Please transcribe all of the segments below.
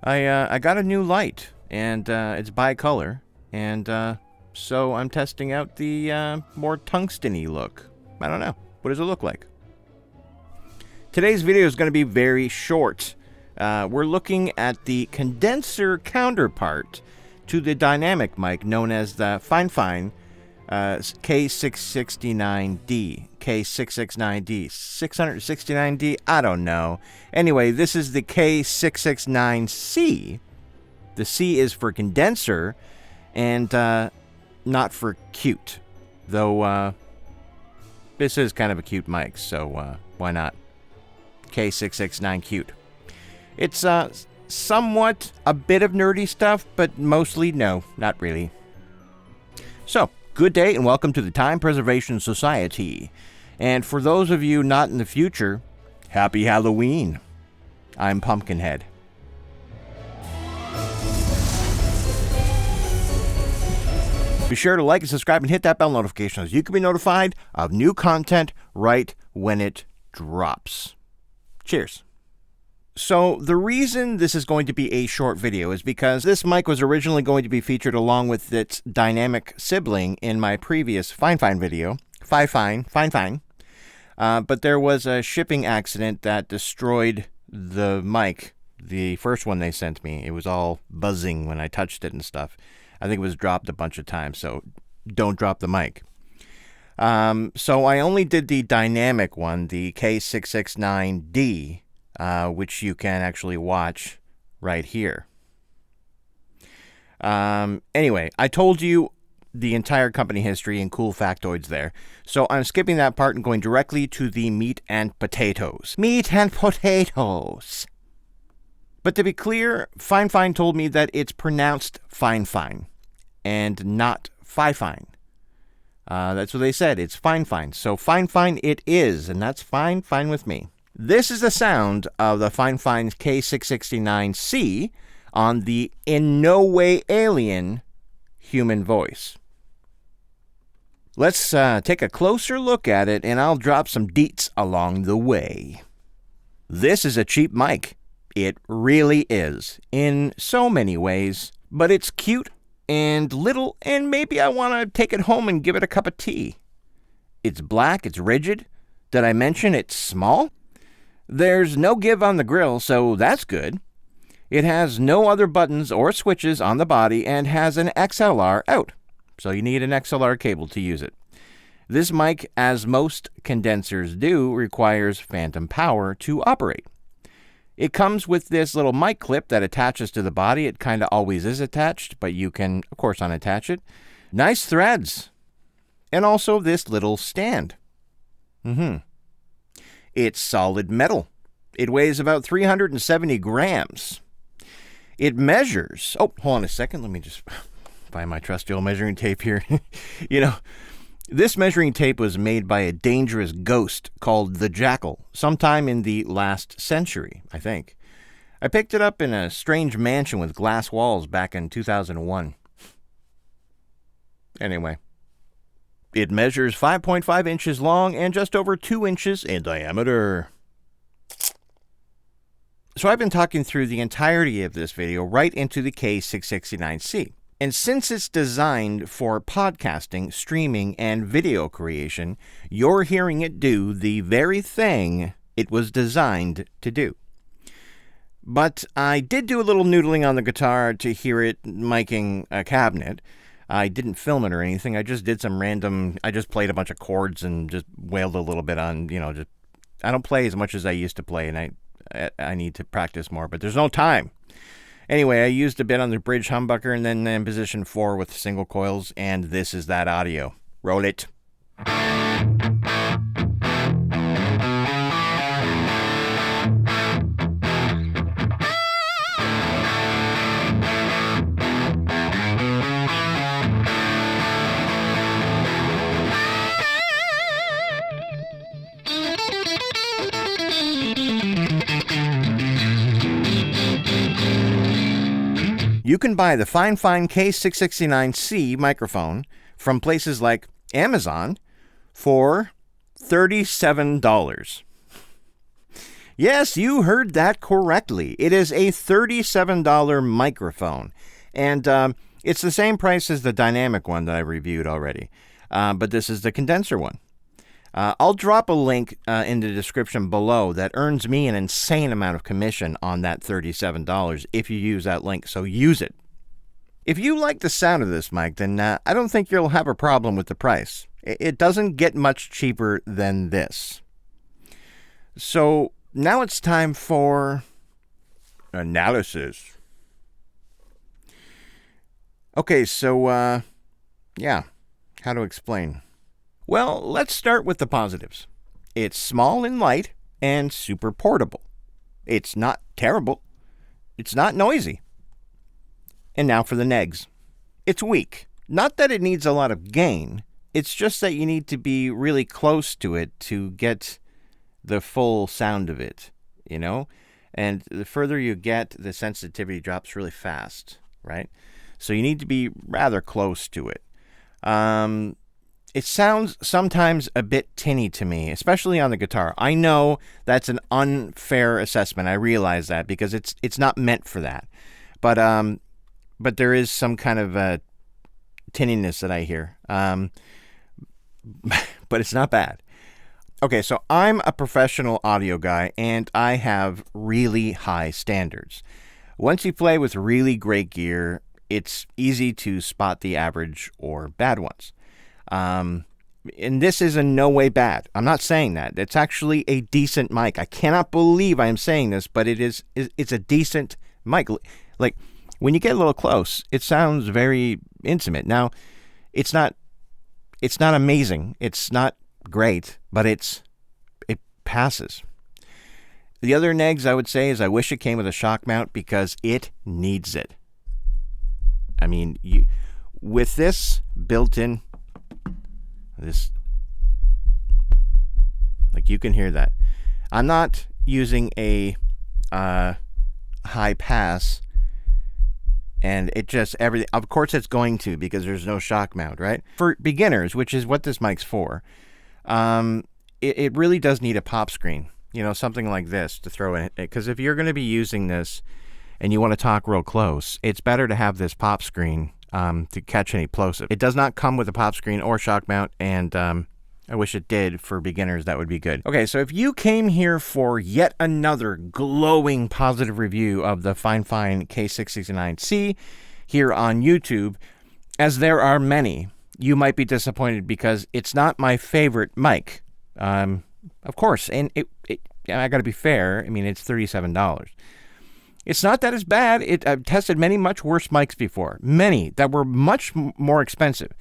I got a new light, and it's bicolor, and so I'm testing out the more tungsten-y look. I don't know. What does it look like? Today's video is going to be very short. We're looking at the condenser counterpart to the dynamic mic known as the Fifine K669D. K669D. 669D? I don't know. Anyway, this is the K669C. The C is for condenser and not for cute. Though this is kind of a cute mic, so why not? K669 cute. It's somewhat a bit of nerdy stuff, but mostly no, not really. So, good day and welcome to the Time Preservation Society. And for those of you not in the future, happy Halloween. I'm Pumpkinhead. Be sure to like and subscribe and hit that bell notification so you can be notified of new content right when it drops. Cheers. So the reason this is going to be a short video is because this mic was originally going to be featured along with its dynamic sibling in my previous Fifine video, Fifine. But there was a shipping accident that destroyed the mic, the first one they sent me. It was all buzzing when I touched it and stuff. I think it was dropped a bunch of times, so don't drop the mic. So I only did the dynamic one, the K669D, which you can actually watch right here. Anyway, I told you the entire company history and cool factoids there. So I'm skipping that part and going directly to the meat and potatoes. Meat and potatoes! But to be clear, Fifine told me that it's pronounced Fifine and not Fifine. That's what they said. It's Fifine. So Fifine it is, and that's fine with me. This is the sound of the Fifine K669C on the in no way alien human voice. Let's take a closer look at it, and I'll drop some deets along the way. This is a cheap mic. It really is, in so many ways, but it's cute and little, and maybe I want to take it home and give it a cup of tea. It's black, it's rigid. Did I mention it's small? There's no give on the grill, so that's good. It has no other buttons or switches on the body and has an XLR out, so you need an XLR cable to use it. This mic, as most condensers do, requires phantom power to operate. It comes with this little mic clip that attaches to the body. It kind of always is attached, but you can, of course, unattach it. Nice threads. And also this little stand. It's solid metal. It weighs about 370 grams. It measures... Oh, hold on a second. Let me just find my trusty old measuring tape here. You know, this measuring tape was made by a dangerous ghost called the Jackal sometime in the last century, I think. I picked it up in a strange mansion with glass walls back in 2001. Anyway, it measures 5.5 inches long and just over 2 inches in diameter. So I've been talking through the entirety of this video right into the K669C. And since it's designed for podcasting, streaming, and video creation, you're hearing it do the very thing it was designed to do. But I did do a little noodling on the guitar to hear it miking a cabinet. I didn't film it or anything. I just did some I just played a bunch of chords and just wailed a little bit on, I don't play as much as I used to play, and I need to practice more, but there's no time. Anyway, I used a bit on the bridge humbucker and then in position 4 with single coils, and this is that audio. Roll it. You can buy the Fifine K669C microphone from places like Amazon for $37. Yes, you heard that correctly. It is a $37 microphone. And it's the same price as the dynamic one that I reviewed already. But this is the condenser one. I'll drop a link in the description below that earns me an insane amount of commission on that $37 if you use that link, so use it. If you like the sound of this mic, then I don't think you'll have a problem with the price. It doesn't get much cheaper than this. So now it's time for analysis. Okay, so, yeah, how to explain? Well, let's start with the positives. It's small and light and super portable. It's not terrible. It's not noisy. And now for the negs. It's weak. Not that it needs a lot of gain. It's just that you need to be really close to it to get the full sound of it, you know? And the further you get, the sensitivity drops really fast, right? So you need to be rather close to it. It sounds sometimes a bit tinny to me, especially on the guitar. I know that's an unfair assessment. I realize that because it's not meant for that. But there is some kind of tinniness that I hear. But it's not bad. Okay, so I'm a professional audio guy, and I have really high standards. Once you play with really great gear, it's easy to spot the average or bad ones. And this is in no way bad. I'm not saying that. It's actually a decent mic. I cannot believe I am saying this, but it's a decent mic. Like, when you get a little close, it sounds very intimate. Now, it's not amazing. It's not great, but it passes. The other negs I would say is I wish it came with a shock mount because it needs it. I mean, with this built in, like you can hear that. I'm not using a high pass, and it just everything. Of course, it's going to because there's no shock mount, right? For beginners, which is what this mic's for, it really does need a pop screen. You know, something like this to throw in it. Because if you're going to be using this and you want to talk real close, it's better to have this pop screen to catch any plosive. It does not come with a pop screen or shock mount, and I wish it did. For beginners, that would be good. Okay, so if you came here for yet another glowing positive review of the Fifine K669C here on YouTube, as there are many, you might be disappointed because it's not my favorite mic. Of course, and I got to be fair. I mean, it's $37. It's not that it's bad. I've tested many much worse mics before. Many that were much more expensive.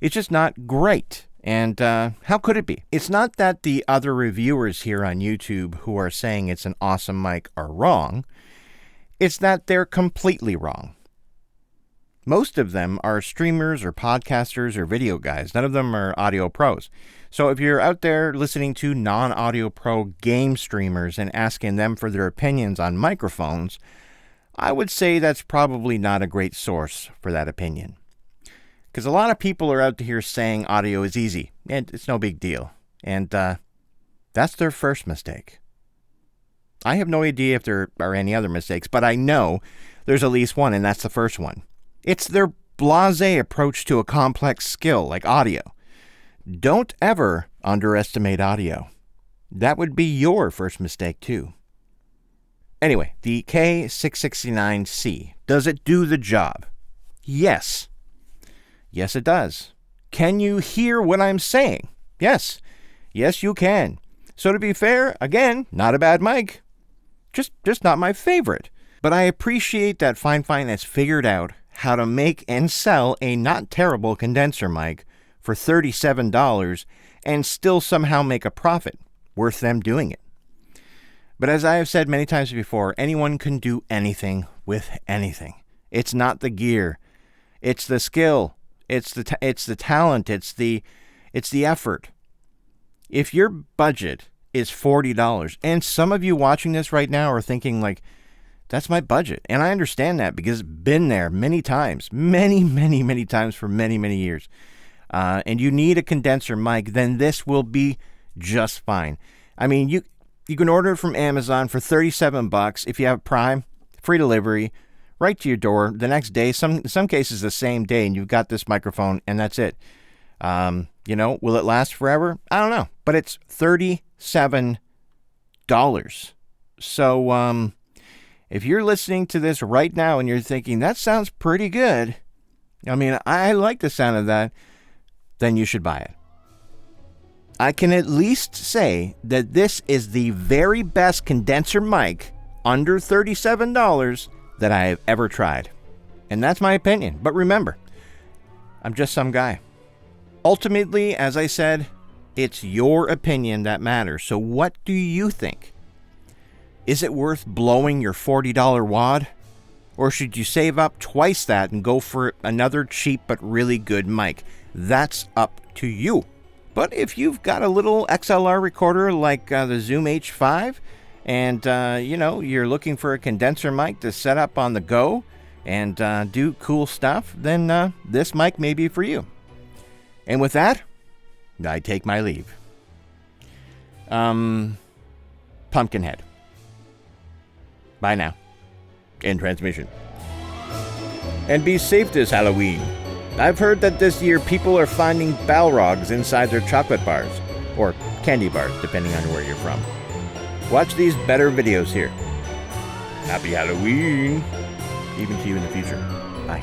It's just not great. And how could it be? It's not that the other reviewers here on YouTube who are saying it's an awesome mic are wrong. It's that they're completely wrong. Most of them are streamers or podcasters or video guys. None of them are audio pros. So if you're out there listening to non-audio pro game streamers and asking them for their opinions on microphones, I would say that's probably not a great source for that opinion. Because a lot of people are out here saying audio is easy, and it's no big deal. And that's their first mistake. I have no idea if there are any other mistakes, but I know there's at least one, and that's the first one. It's their blasé approach to a complex skill like audio. Don't ever underestimate audio. That would be your first mistake, too. Anyway, the K669C. Does it do the job? Yes. Yes, it does. Can you hear what I'm saying? Yes. Yes, you can. So to be fair, again, not a bad mic. Just not my favorite. But I appreciate that Fifine has figured out how to make and sell a not terrible condenser mic for $37 and still somehow make a profit. Worth them doing it. But as I have said many times before, anyone can do anything with anything. It's not the gear. It's the skill. It's the talent. It's the effort. If your budget is $40, and some of you watching this right now are thinking like, that's my budget. And I understand that because it's been there many times. Many, many, many times for many, many years. And you need a condenser mic, then this will be just fine. I mean, You can order it from Amazon for $37 if you have Prime, free delivery, right to your door the next day. In some cases the same day, and you've got this microphone, and that's it. Will it last forever? I don't know, but it's $37. So, if you're listening to this right now and you're thinking, that sounds pretty good, I mean, I like the sound of that, then you should buy it. I can at least say that this is the very best condenser mic under $37 that I have ever tried. And that's my opinion. But remember, I'm just some guy. Ultimately, as I said, it's your opinion that matters. So what do you think? Is it worth blowing your $40 wad? Or should you save up twice that and go for another cheap but really good mic? That's up to you. But if you've got a little XLR recorder like the Zoom H5 and, you're looking for a condenser mic to set up on the go and do cool stuff, then this mic may be for you. And with that, I take my leave. Pumpkinhead. Bye now. End transmission. And be safe this Halloween. I've heard that this year people are finding Balrogs inside their chocolate bars, or candy bars, depending on where you're from. Watch these better videos here. Happy Halloween! Even to you in the future. Bye.